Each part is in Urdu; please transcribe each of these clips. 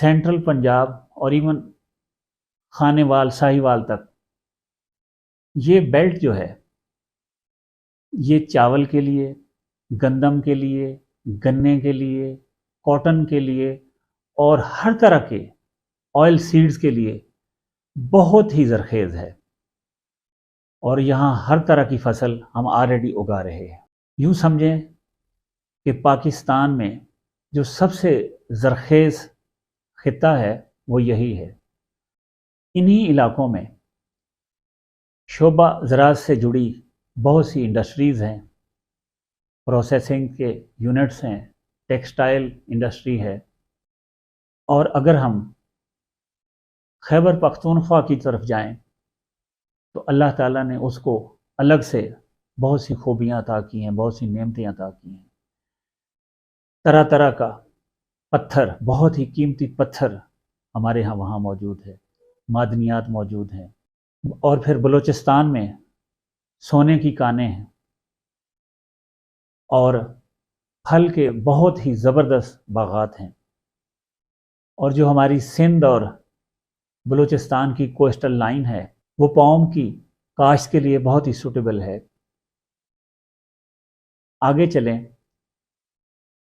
سینٹرل پنجاب اور ایون خانے وال ساہیوال تک یہ بیلٹ جو ہے یہ چاول کے لیے، گندم کے لیے، گنے کے لیے، کاٹن کے لیے اور ہر طرح کے آئل سیڈز کے لیے بہت ہی زرخیز ہے، اور یہاں ہر طرح کی فصل ہم آلریڈی اگا رہے ہیں۔ یوں سمجھیں کہ پاکستان میں جو سب سے زرخیز خطہ ہے وہ یہی ہے۔ انہی علاقوں میں شعبہ زراعت سے جڑی بہت سی انڈسٹریز ہیں، پروسیسنگ کے یونٹس ہیں، ٹیکسٹائل انڈسٹری ہے، اور اگر ہم خیبر پختونخوا کی طرف جائیں تو اللہ تعالیٰ نے اس کو الگ سے بہت سی خوبیاں عطا کی ہیں، بہت سی نعمتیں عطا کی ہیں۔ طرح طرح کا پتھر، بہت ہی قیمتی پتھر ہمارے ہاں وہاں موجود ہے، معدنیات موجود ہیں، اور پھر بلوچستان میں سونے کی کانیں ہیں، اور پھل کے بہت ہی زبردست باغات ہیں، اور جو ہماری سندھ اور بلوچستان کی کوسٹل لائن ہے وہ پوم کی کاشت کے لیے بہت ہی سوٹیبل ہے۔ آگے چلیں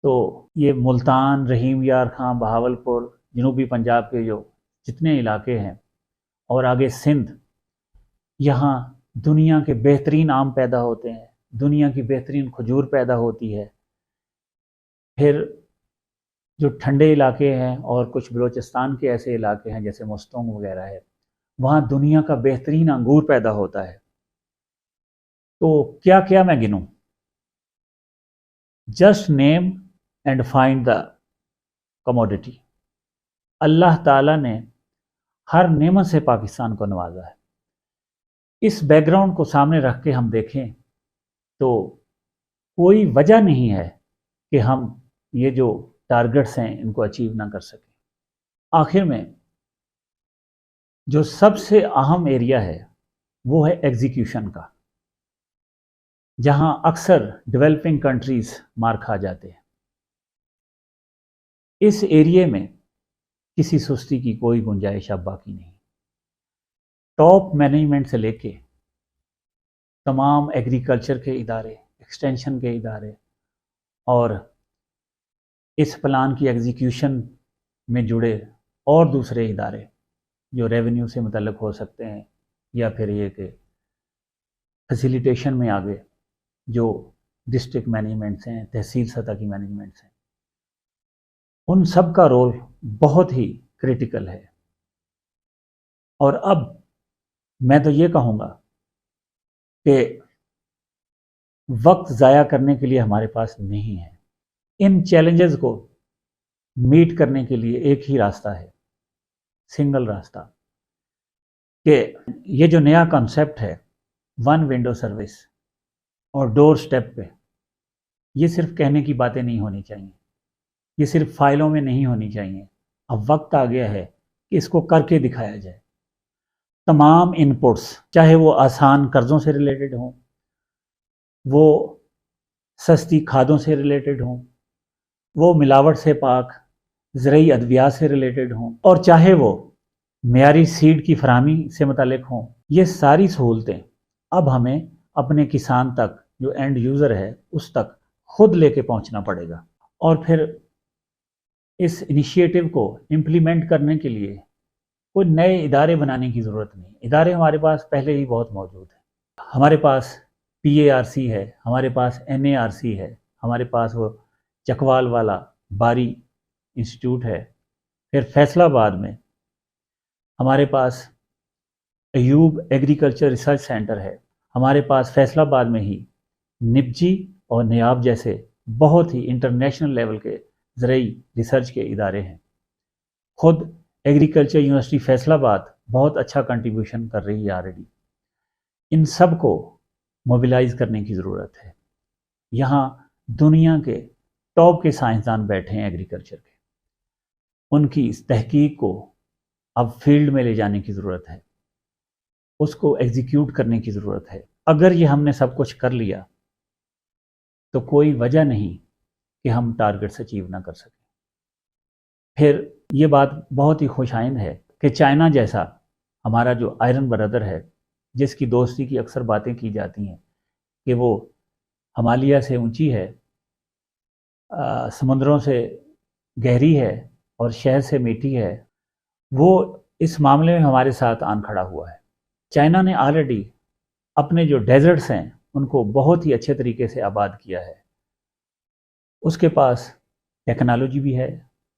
تو یہ ملتان، رحیم یار خان، بہاولپور، جنوبی پنجاب کے جو جتنے علاقے ہیں، اور آگے سندھ، یہاں دنیا کے بہترین آم پیدا ہوتے ہیں، دنیا کی بہترین کھجور پیدا ہوتی ہے۔ پھر جو ٹھنڈے علاقے ہیں اور کچھ بلوچستان کے ایسے علاقے ہیں جیسے مستونگ وغیرہ ہے، وہاں دنیا کا بہترین انگور پیدا ہوتا ہے۔ تو کیا کیا میں گنوں؟ Just name and find the commodity. اللہ تعالیٰ نے ہر نعمت سے پاکستان کو نوازا ہے۔ اس بیک گراؤنڈ کو سامنے رکھ کے ہم دیکھیں تو کوئی وجہ نہیں ہے کہ ہم یہ جو ٹارگٹس ہیں ان کو اچیو نہ کر سکیں۔ آخر میں جو سب سے اہم ایریا ہے وہ ہے ایگزیکیوشن کا، جہاں اکثر ڈیولپنگ کنٹریز مار کھا جاتے ہیں۔ اس ایریے میں کسی سستی کی کوئی گنجائش اب باقی نہیں۔ ٹاپ مینجمنٹ سے لے کے تمام ایگریکلچر کے ادارے، ایکسٹینشن کے ادارے، اور اس پلان کی ایگزیکیوشن میں جڑے اور دوسرے ادارے جو ریونیو سے متعلق ہو سکتے ہیں، یا پھر یہ کہ فیسیلیٹیشن میں آگے جو ڈسٹرکٹ مینجمنٹس ہیں، تحصیل سطح کی مینجمنٹس ہیں، ان سب کا رول بہت ہی کریٹیکل ہے۔ اور اب میں تو یہ کہوں گا کہ وقت ضائع کرنے کے لیے ہمارے پاس نہیں ہے۔ ان چیلنجز کو میٹ کرنے کے لیے ایک ہی راستہ ہے، سنگل راستہ، کہ یہ جو نیا کنسیپٹ ہے ون ونڈو سروس اور ڈور سٹیپ پہ، یہ صرف کہنے کی باتیں نہیں ہونی چاہیے، یہ صرف فائلوں میں نہیں ہونی چاہیے۔ اب وقت آ گیا ہے کہ اس کو کر کے دکھایا جائے۔ تمام ان پٹس، چاہے وہ آسان قرضوں سے ریلیٹڈ ہوں، وہ سستی کھادوں سے ریلیٹڈ ہوں، وہ ملاوٹ سے پاک زرعی ادویات سے ریلیٹڈ ہوں، اور چاہے وہ معیاری سیڈ کی فراہمی سے متعلق ہوں، یہ ساری سہولتیں اب ہمیں اپنے کسان تک، جو اینڈ یوزر ہے، اس تک خود لے کے پہنچنا پڑے گا۔ اور پھر اس انیشیٹو کو امپلیمنٹ کرنے کے لیے کوئی نئے ادارے بنانے کی ضرورت نہیں، ادارے ہمارے پاس پہلے ہی بہت موجود ہیں۔ ہمارے پاس پی اے آر سی ہے، ہمارے پاس این اے آر سی ہے، ہمارے پاس وہ چکوال والا باری انسٹیٹیوٹ ہے، پھر فیصل آباد میں ہمارے پاس ایوب ایگریکلچر ریسرچ سینٹر ہے، ہمارے پاس فیصل آباد میں ہی نپجی اور نیاب جیسے بہت ہی انٹرنیشنل لیول کے زرعی ریسرچ کے ادارے ہیں۔ خود ایگریکلچر یونیورسٹی فیصل آباد بہت اچھا کنٹریبیوشن کر رہی ہے آلریڈی۔ ان سب کو موبیلائز کرنے کی ضرورت ہے۔ یہاں دنیا کے ٹاپ کے سائنسدان بیٹھے ہیں ایگریکلچر کے، ان کی اس تحقیق کو اب فیلڈ میں لے جانے کی ضرورت ہے، اس کو ایگزیکیوٹ کرنے کی ضرورت ہے۔ اگر یہ ہم نے سب کچھ کر لیا تو کوئی وجہ نہیں کہ ہم ٹارگٹس اچیو نہ کر سکیں۔ پھر یہ بات بہت ہی خوش آئند ہے کہ چائنا جیسا ہمارا جو آئرن برادر ہے، جس کی دوستی کی اکثر باتیں کی جاتی ہیں کہ وہ ہمالیہ سے اونچی ہے، سمندروں سے گہری ہے اور شہد سے میٹھی ہے، وہ اس معاملے میں ہمارے ساتھ آن کھڑا ہوا ہے۔ چائنا نے آلریڈی اپنے جو ڈیزرٹس ہیں ان کو بہت ہی اچھے طریقے سے آباد کیا ہے۔ اس کے پاس ٹیکنالوجی بھی ہے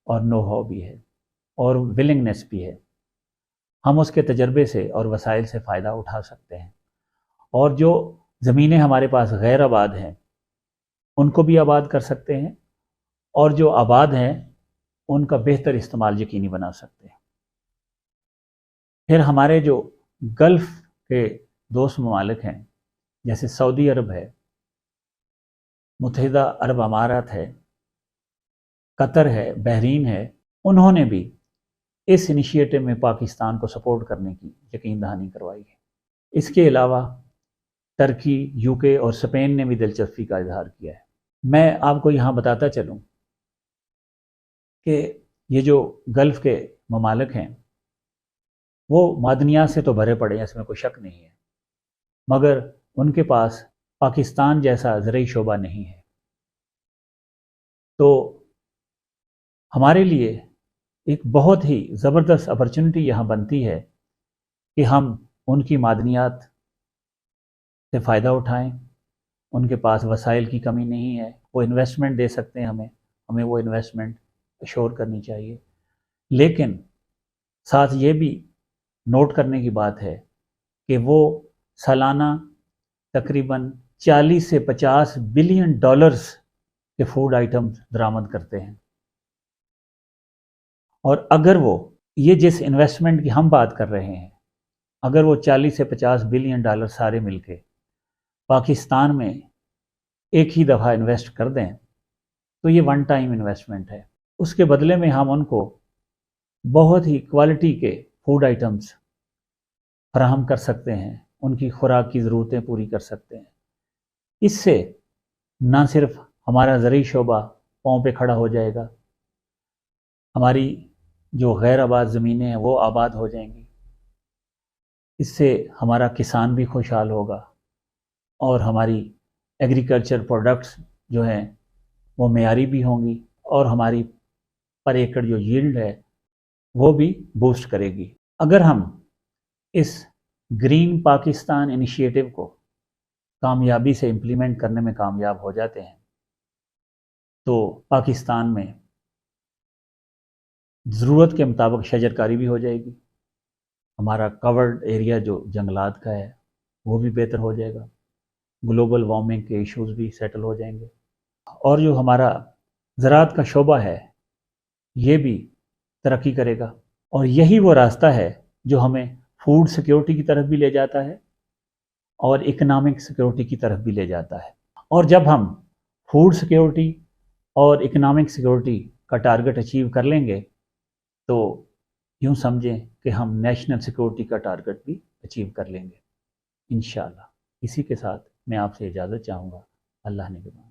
اور نو ہاؤ بھی ہے اور ولنگنس بھی ہے۔ ہم اس کے تجربے سے اور وسائل سے فائدہ اٹھا سکتے ہیں، اور جو زمینیں ہمارے پاس غیر آباد ہیں ان کو بھی آباد کر سکتے ہیں، اور جو آباد ہیں ان کا بہتر استعمال یقینی بنا سکتے ہیں۔ پھر ہمارے جو گلف کے دوست ممالک ہیں، جیسے سعودی عرب ہے، متحدہ عرب امارات ہے، قطر ہے، بحرین ہے، انہوں نے بھی اس انیشیٹو میں پاکستان کو سپورٹ کرنے کی یقین دہانی کروائی ہے۔ اس کے علاوہ ترکی، یو کے اور اسپین نے بھی دلچسپی کا اظہار کیا ہے۔ میں آپ کو یہاں بتاتا چلوں کہ یہ جو گلف کے ممالک ہیں وہ معدنیات سے تو بھرے پڑے ہیں، اس میں کوئی شک نہیں ہے، مگر ان کے پاس پاکستان جیسا زرعی شعبہ نہیں ہے۔ تو ہمارے لیے ایک بہت ہی زبردست اپرچونٹی یہاں بنتی ہے کہ ہم ان کی معدنیات سے فائدہ اٹھائیں۔ ان کے پاس وسائل کی کمی نہیں ہے، وہ انویسٹمنٹ دے سکتے ہیں، ہمیں وہ انویسٹمنٹ اشور کرنی چاہیے۔ لیکن ساتھ یہ بھی نوٹ کرنے کی بات ہے کہ وہ سالانہ تقریباً 40 سے 50 بلین ڈالرز کے فوڈ آئٹمز درآمد کرتے ہیں، اور اگر وہ یہ جس انویسٹمنٹ کی ہم بات کر رہے ہیں، اگر وہ 40 سے 50 بلین ڈالر سارے مل کے پاکستان میں ایک ہی دفعہ انویسٹ کر دیں تو یہ ون ٹائم انویسٹمنٹ ہے۔ اس کے بدلے میں ہم ان کو بہت ہی کوالٹی کے فوڈ آئٹمز فراہم کر سکتے ہیں، ان کی خوراک کی ضرورتیں پوری کر سکتے ہیں۔ اس سے نہ صرف ہمارا زرعی شعبہ پاؤں پہ کھڑا ہو جائے گا، ہماری جو غیر آباد زمینیں ہیں وہ آباد ہو جائیں گی، اس سے ہمارا کسان بھی خوشحال ہوگا، اور ہماری ایگریکلچر پروڈکٹس جو ہیں وہ معیاری بھی ہوں گی، اور ہماری پر ایکڑ جو ییلڈ ہے وہ بھی بوسٹ کرے گی۔ اگر ہم اس گرین پاکستان انیشیٹو کو کامیابی سے امپلیمنٹ کرنے میں کامیاب ہو جاتے ہیں تو پاکستان میں ضرورت کے مطابق شجر کاری بھی ہو جائے گی، ہمارا کورڈ ایریا جو جنگلات کا ہے وہ بھی بہتر ہو جائے گا، گلوبل وارمنگ کے ایشوز بھی سیٹل ہو جائیں گے، اور جو ہمارا زراعت کا شعبہ ہے یہ بھی ترقی کرے گا، اور یہی وہ راستہ ہے جو ہمیں فوڈ سیکیورٹی کی طرف بھی لے جاتا ہے اور اکنامک سیکیورٹی کی طرف بھی لے جاتا ہے۔ اور جب ہم فوڈ سیکیورٹی اور اکنامک سیکیورٹی کا ٹارگٹ اچیو کر لیں گے تو یوں سمجھیں کہ ہم نیشنل سیکیورٹی کا ٹارگٹ بھی اچیو کر لیں گے انشاءاللہ۔ اسی کے ساتھ میں آپ سے اجازت چاہوں گا۔ اللہ نگہبان۔